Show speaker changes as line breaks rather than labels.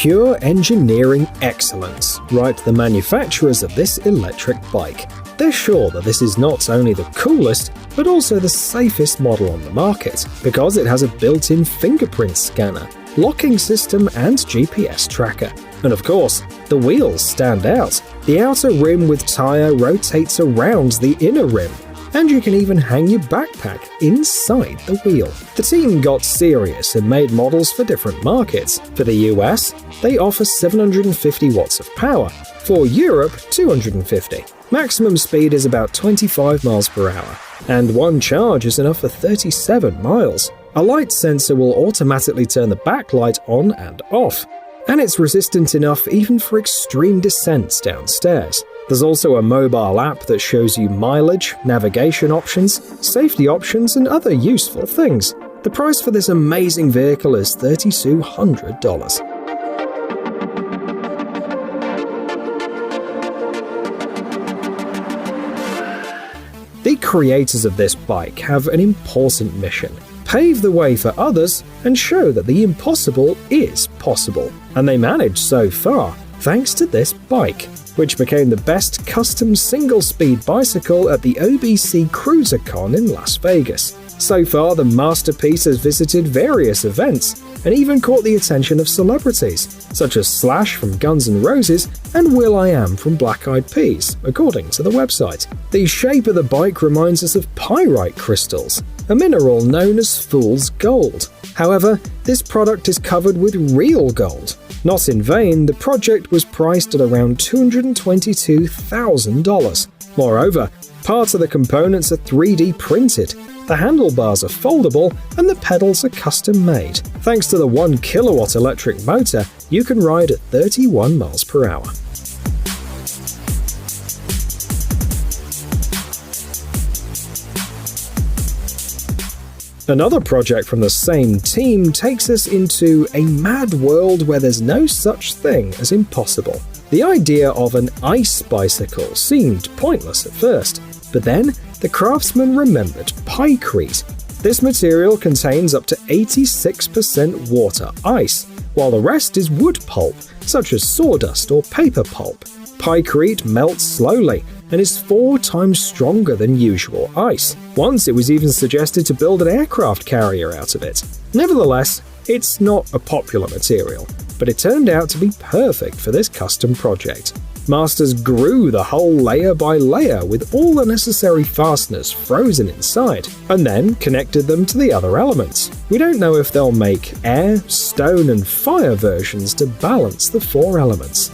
Pure engineering excellence, write the manufacturers of this electric bike. They're sure that this is not only the coolest, but also the safest model on the market, because it has a built-in fingerprint scanner, locking system and GPS tracker. And of course, the wheels stand out. The outer rim with tire rotates around the inner rim, and you can even hang your backpack inside the wheel. The team got serious and made models for different markets. For the US, they offer 750 watts of power. For Europe, 250. Maximum speed is about 25 miles per hour, and one charge is enough for 37 miles. A light sensor will automatically turn the backlight on and off, and it's resistant enough even for extreme descents downstairs. There's also a mobile app that shows you mileage, navigation options, safety options, and other useful things. The price for this amazing vehicle is $3,200. The creators of this bike have an important mission: pave the way for others and show that the impossible is possible. And they managed so far, thanks to this bike, which became the best custom single-speed bicycle at the OBC CruiserCon in Las Vegas. So far, the masterpiece has visited various events and even caught the attention of celebrities, such as Slash from Guns N' Roses and will.i.am from Black Eyed Peas, according to the website. The shape of the bike reminds us of pyrite crystals, a mineral known as fool's gold. However, this product is covered with real gold. Not in vain, the project was priced at around $222,000. Moreover, parts of the components are 3D printed, the handlebars are foldable, and the pedals are custom-made. Thanks to the 1 kilowatt electric motor, you can ride at 31 miles per hour. Another project from the same team takes us into a mad world where there's no such thing as impossible. The idea of an ice bicycle seemed pointless at first, but then the craftsman remembered Pykrete. This material contains up to 86% water ice, while the rest is wood pulp, such as sawdust or paper pulp. Pykrete melts slowly and is 4 times stronger than usual ice. Once it was even suggested to build an aircraft carrier out of it. Nevertheless, it's not a popular material, but it turned out to be perfect for this custom project. Masters grew the whole layer by layer with all the necessary fasteners frozen inside, and then connected them to the other elements. We don't know if they'll make air, stone, and fire versions to balance the 4 elements.